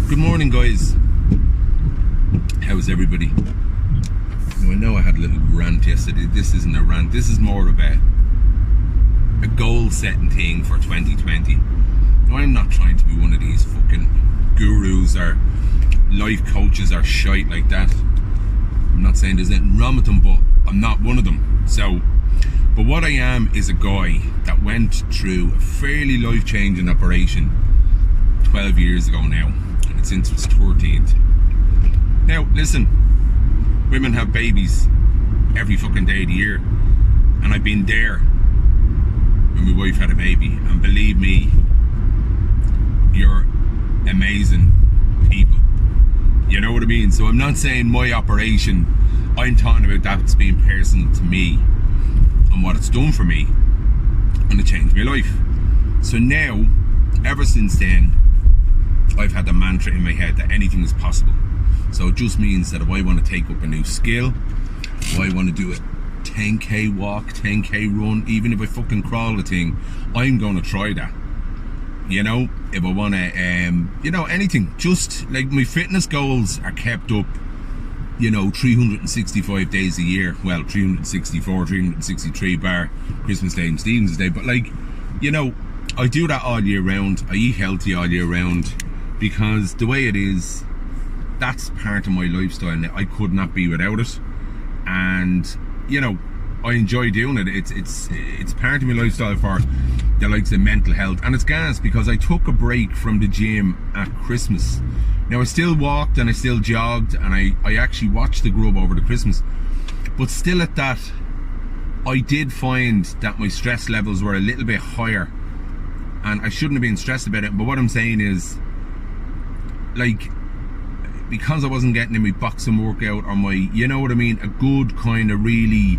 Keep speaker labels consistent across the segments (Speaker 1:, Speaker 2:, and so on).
Speaker 1: Good morning, guys. How's everybody? Now, I know I had a little rant yesterday. This isn't a rant. This is more of a goal-setting thing for 2020. Now, I'm not trying to be one of these fucking gurus or life coaches or shite like that. I'm not saying there's anything wrong with them, but I'm not one of them. But what I am is a guy that went through a fairly life-changing operation 12 years ago now. Since its 13th. Now, listen, women have babies every fucking day of the year, and I've been there when my wife had a baby, and believe me, you're amazing people. You know what I mean? So I'm not saying my operation, I'm talking about that's being personal to me and what it's done for me, and it changed my life. So now, ever since then, I've had the mantra in my head that anything is possible. So it just means that if I want to take up a new skill, if I want to do a 10k walk, 10k run, even if I fucking crawl a thing, I'm going to try that. You know, if I want to, anything. Just like my fitness goals are kept up, 365 days a year. Well, 364, 363 bar Christmas Day and Stephen's Day. But I do that all year round. I eat healthy all year round. Because the way it is, that's part of my lifestyle now. I could not be without it, and I enjoy doing it. It's part of my lifestyle for the likes of mental health, and it's gas because I took a break from the gym at Christmas. Now I still walked and I still jogged, and I actually watched the grub over the Christmas, but still at that, I did find that my stress levels were a little bit higher, and I shouldn't have been stressed about it. But what I'm saying is, because I wasn't getting in my boxing workout or my, a good kind of really,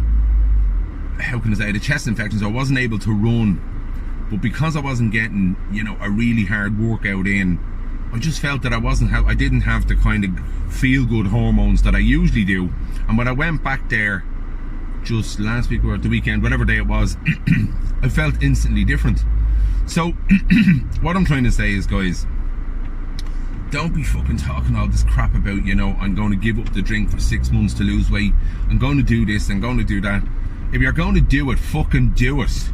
Speaker 1: how can I say, the chest infections, I wasn't able to run. But because I wasn't getting, a really hard workout in, I just felt that I didn't have the kind of feel-good hormones that I usually do. And when I went back there, just last week or the weekend, whatever day it was, I felt instantly different. So, what I'm trying to say is, guys, don't be fucking talking all this crap about, I'm going to give up the drink for 6 months to lose weight. I'm going to do this, I'm going to do that. If you're going to do it, fucking do it.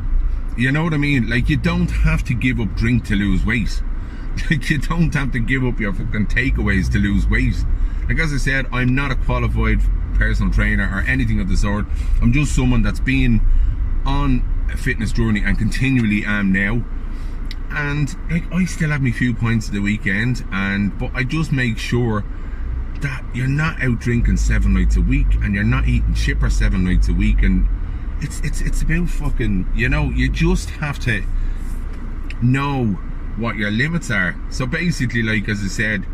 Speaker 1: You know what I mean? You don't have to give up drink to lose weight. You don't have to give up your fucking takeaways to lose weight. As I said, I'm not a qualified personal trainer or anything of the sort. I'm just someone that's been on a fitness journey and continually am now. And I still have my few pints of the weekend, but I just make sure that you're not out drinking 7 nights a week, and you're not eating chipper 7 nights a week. And it's about fucking, you just have to know what your limits are. So basically, as I said,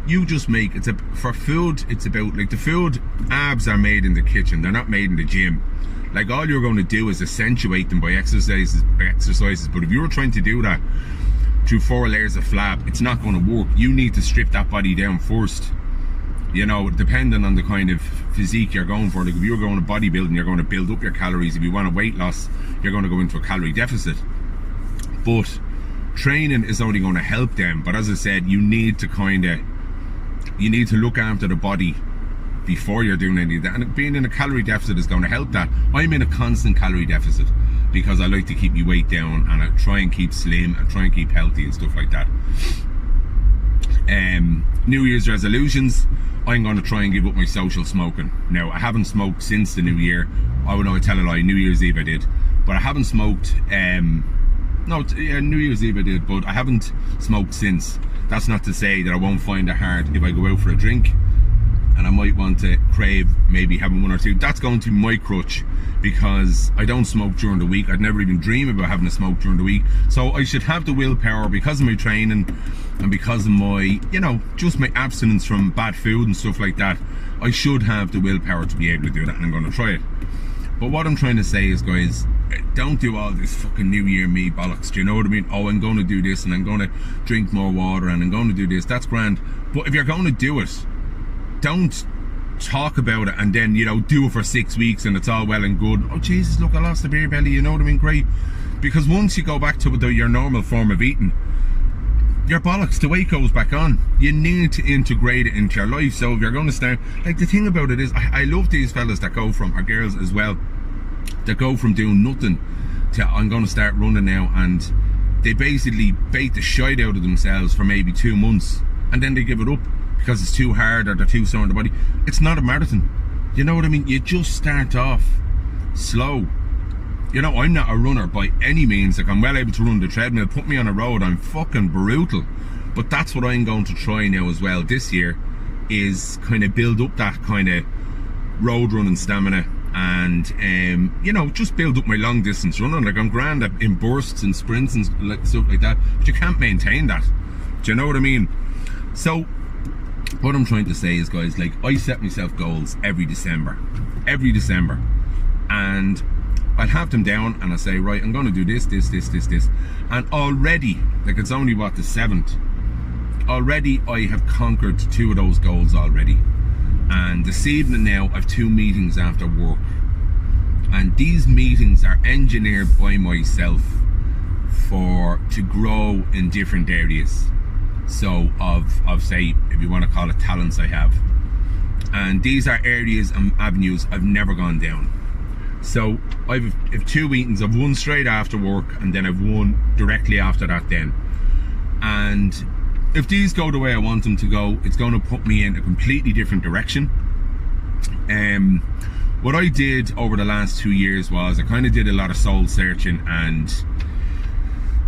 Speaker 1: you just make for food. It's about the food. Abs are made in the kitchen. They're not made in the gym. All you're going to do is accentuate them by exercises. But if you're trying to do that through 4 layers of flab, it's not going to work. You need to strip that body down first. Depending on the kind of physique you're going for. If you're going to bodybuilding, you're going to build up your calories. If you want a weight loss, you're going to go into a calorie deficit. But training is only going to help them. But as I said, you need to look after the body before you're doing any of that, and being in a calorie deficit is going to help that. I'm in a constant calorie deficit because I like to keep my weight down, and I try and keep slim and try and keep healthy and stuff like that. New Year's resolutions, I'm going to try and give up my social smoking. Now, I haven't smoked since the new year. I tell a lie, New Year's Eve I did, but I haven't smoked, New Year's Eve I did, but I haven't smoked since. That's not to say that I won't find it hard if I go out for a drink and I might want to crave maybe having 1 or 2. That's going to be my crutch, because I don't smoke during the week. I'd never even dream about having a smoke during the week. So I should have the willpower, because of my training and because of my, just my abstinence from bad food and stuff like that. I should have the willpower to be able to do that, and I'm going to try it. But what I'm trying to say is, guys, don't do all this fucking New Year me bollocks. Do you know what I mean? Oh, I'm going to do this, and I'm going to drink more water, and I'm going to do this. That's grand. But if you're going to do it, don't talk about it and then, do it for 6 weeks and it's all well and good. Oh, Jesus, look, I lost the beer belly, you know what I mean? Great. Because once you go back to your normal form of eating, your bollocks, the weight goes back on. You need to integrate it into your life. So if you're going to start, like, the thing about it is, I love these fellas that go from, or girls as well, that go from doing nothing to, I'm going to start running now, and they basically bait the shite out of themselves for maybe 2 months, and then they give it up because it's too hard or they're too sore in the body. It's not a marathon. You know what I mean? You just start off slow. You know, I'm not a runner by any means. Like, I'm well able to run the treadmill. Put me on a road, I'm fucking brutal. But that's what I'm going to try now as well this year, is kind of build up that kind of road running stamina, and you know, just build up my long distance running. Like, I'm grand in bursts and sprints and like stuff like that, but you can't maintain that. Do you know what I mean? So what I'm trying to say is, guys, like, I set myself goals every December, and I'll have them down and I'll say, right, I'm going to do this, and already, like, it's only what, the 7th, already I have conquered 2 of those goals already. And this evening now I've 2 meetings after work, and these meetings are engineered by myself to grow in different areas. So of say, if you want to call it, talents I have, and these are areas and avenues I've never gone down. So I've 2 meetings. I've one straight after work, and then I've one directly after that then. And if these go the way I want them to go, it's going to put me in a completely different direction. What I did over the last 2 years was I kind of did a lot of soul searching, and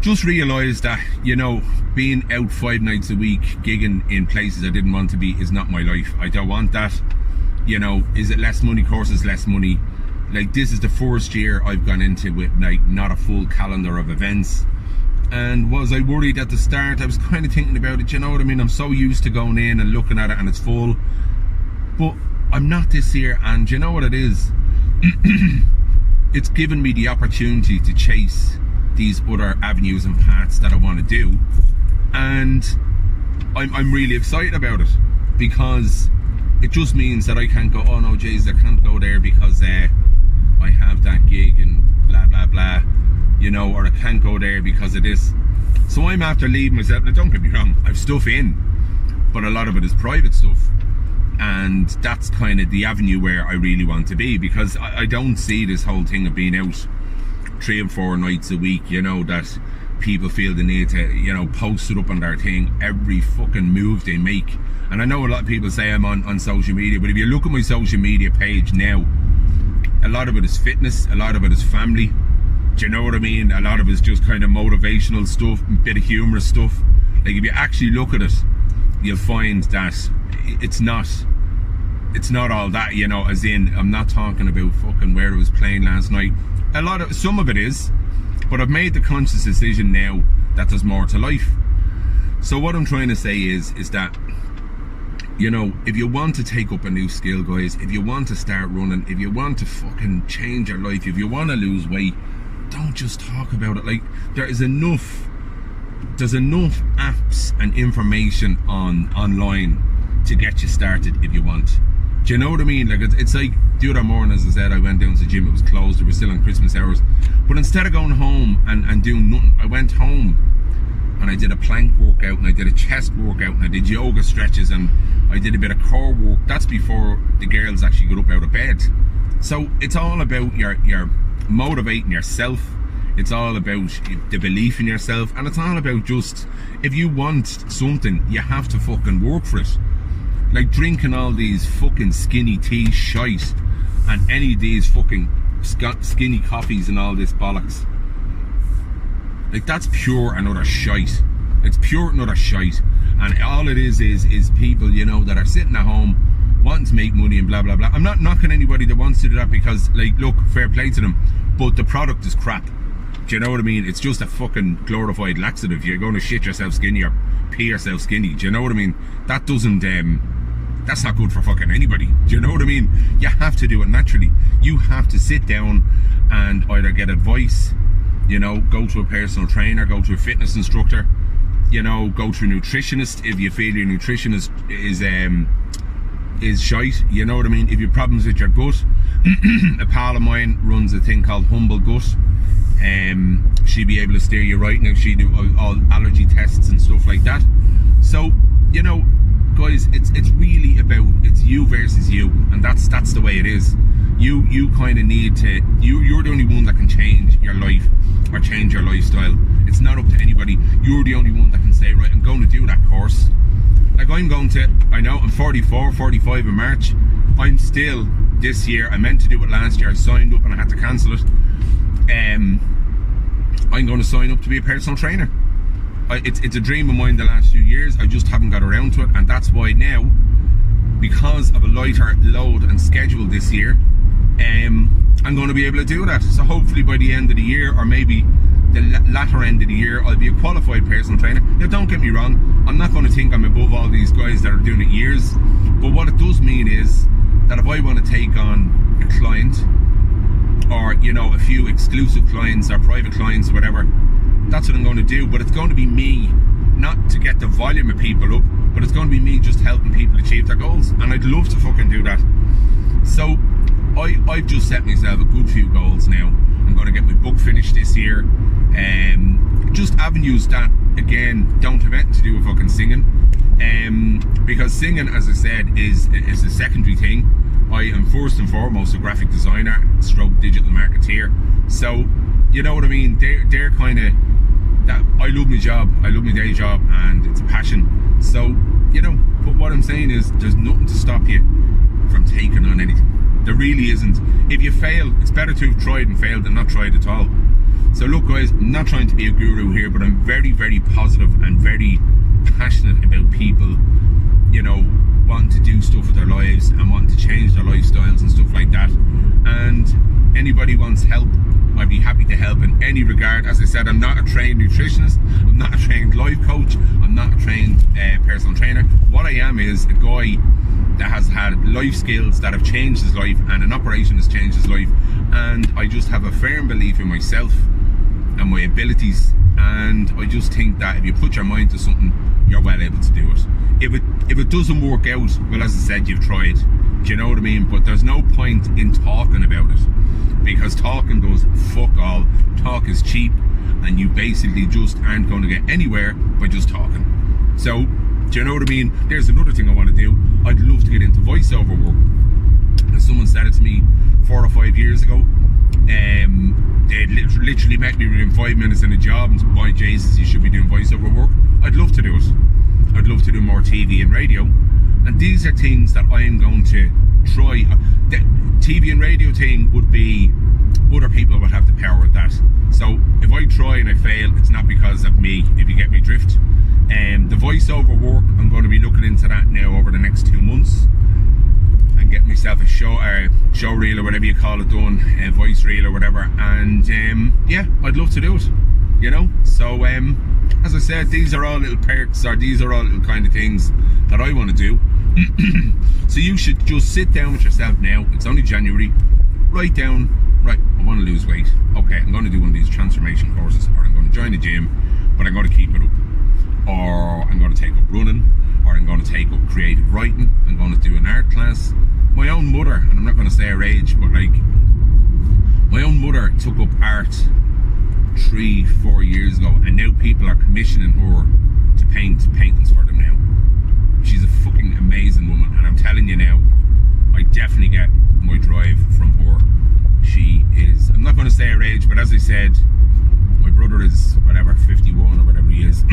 Speaker 1: just realised that, you know, being out 5 nights a week gigging in places I didn't want to be is not my life. I don't want that. You know, is it less money? Of course it's less money. Like, this is the first year I've gone into with, like, not a full calendar of events. And was I worried at the start? I was kind of thinking about it, you know what I mean? I'm so used to going in and looking at it and it's full. But I'm not this year, and you know what it is? It's given me the opportunity to chase these other avenues and paths that I want to do. And I'm really excited about it, because it just means that I can't go, oh no, jeez, I can't go there because I have that gig and blah blah blah, you know, or I can't go there because of this. So I'm after leaving myself. Now, don't get me wrong, I've stuff in, but a lot of it is private stuff, and that's kind of the avenue where I really want to be, because I don't see this whole thing of being out 3 and 4 nights a week, you know, that people feel the need to, you know, post it up on their thing every fucking move they make. And I know a lot of people say I'm on social media, but if you look at my social media page now, a lot of it is fitness, a lot of it is family. Do you know what I mean? A lot of it is just kind of motivational stuff, a bit of humorous stuff. Like, if you actually look at it, you'll find that it's not all that, you know, as in, I'm not talking about fucking where I was playing last night. Some of it is, but I've made the conscious decision now that there's more to life. So what I'm trying to say is that, you know, if you want to take up a new skill, guys, if you want to start running, if you want to fucking change your life, if you want to lose weight, don't just talk about it. Like, there's enough apps and information online to get you started if you want. Do you know what I mean? Like, it's like the other morning, as I said, I went down to the gym. It was closed. It was still on Christmas hours. But instead of going home and doing nothing, I went home and I did a plank workout, and I did a chest workout, and I did yoga stretches, and I did a bit of core work. That's before the girls actually got up out of bed. So it's all about your motivating yourself. It's all about the belief in yourself, and it's all about just, if you want something, you have to fucking work for it. Like, drinking all these fucking skinny tea shite and any of these fucking skinny coffees and all this bollocks, like, that's pure and utter shite. It's pure and utter shite. And all it is people, you know, that are sitting at home wanting to make money and blah blah blah. I'm not knocking anybody that wants to do that, because, like, look, fair play to them, but the product is crap. Do you know what I mean? It's just a fucking glorified laxative. You're going to shit yourself skinny or pee yourself skinny. Do you know what I mean? That doesn't that's not good for fucking anybody. Do you know what I mean? You have to do it naturally. You have to sit down and either get advice, you know, go to a personal trainer, go to a fitness instructor, you know, go to a nutritionist if you feel your nutrition is shite. You know what I mean? If you have problems with your gut, a pal of mine runs a thing called Humble Gut. She'd be able to steer you right. Now she do all allergy tests and stuff like that. So, you know, guys, it's really about, it's you versus you, and that's the way it is. You kind of need to, you're the only one that can change your life or change your lifestyle. It's not up to anybody. You're the only one that can say, right, I'm going to do that course. Like I'm 44, 45 in March. I'm still, this year, I meant to do it last year, I signed up and I had to cancel it. I'm going to sign up to be a personal trainer. It's a dream of mine the last few years. I just haven't got around to it, and that's why now, because of a lighter load and schedule this year, I'm going to be able to do that. So hopefully by the end of the year, or maybe the latter end of the year, I'll be a qualified personal trainer. Now don't get me wrong, I'm not going to think I'm above all these guys that are doing it years, but what it does mean is that if I want to take on a client, or, you know, a few exclusive clients or private clients or whatever, that's what I'm going to do. But it's going to be me, not to get the volume of people up, but it's going to be me just helping people achieve their goals, and I'd love to fucking do that. So I've just set myself a good few goals now. I'm going to get my book finished this year, just avenues that, again, don't have anything to do with fucking singing, because singing, as I said, is a secondary thing. I am first and foremost a graphic designer / digital marketeer. So, you know what I mean? They're kind of that. I love my job. I love my day job, and it's a passion. So, you know, but what I'm saying is, there's nothing to stop you from taking on anything. There really isn't. If you fail, it's better to have tried and failed than not tried at all. So look, guys, I'm not trying to be a guru here, but I'm very, very positive and very passionate about people, you know, wanting to do stuff with their lives and wanting to change their lifestyles and stuff like that. And anybody wants help, I'd be happy to help in any regard. As I said, I'm not a trained nutritionist, I'm not a trained life coach, I'm not a trained personal trainer. What I am is a guy that has had life skills that have changed his life, and an operation has changed his life, and I just have a firm belief in myself and my abilities, and I just think that if you put your mind to something, you're well able to do it. If it doesn't work out, well, as I said, you've tried. Do you know what I mean? But there's no point in talking about it, because talking does fuck all. Talk is cheap, and you basically just aren't going to get anywhere by just talking. So, do you know what I mean? There's another thing I want to do. I'd love to get into voiceover work. And someone said it to me 4 or 5 years ago. They literally met me within 5 minutes in a job and said, "Boy, Jesus, you should be doing voiceover work." I'd love to do it. I'd love to do more TV and radio. And these are things that I'm going to try. The TV and radio thing would be, other people would have the power of that. So if I try and I fail, it's not because of me, if you get me drift. The voiceover work, I'm going to be looking into that now over the next 2 months, and get myself a show reel or whatever you call it done, a voice reel or whatever. And yeah, I'd love to do it, you know. So as I said, these are all little perks, or these are all little kind of things that I want to do. So you should just sit down with yourself now. It's only January. Write down, right, I want to lose weight. Okay, I'm going to do one of these transformation courses, or I'm going to join the gym, but I'm going to keep it up. Or I'm going to take up running, or I'm going to take up creative writing, I'm going to do an art class. My own mother, and I'm not going to say her age, but like, my own mother took up art 3-4 years ago, and now people are commissioning her to paint paintings for them now. She's a fucking amazing woman, and I'm telling you now, I definitely get my drive from her. She is, I'm not going to say her age, but as I said, my brother is whatever, 51 or whatever he is.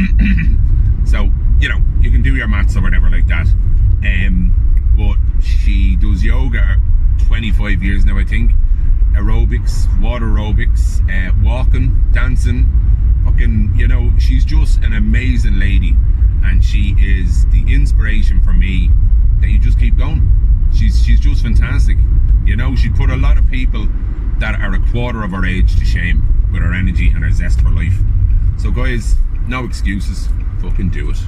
Speaker 1: So, you know, you can do your maths or whatever like that. But she does yoga 25 years now, I think. Aerobics, water aerobics, walking, dancing, fucking, you know, she's just an amazing lady, and she is the inspiration for me that you just keep going. She's just fantastic. You know, she put a lot of people that are a quarter of her age to shame with her energy and her zest for life. So guys, no excuses, fucking do it.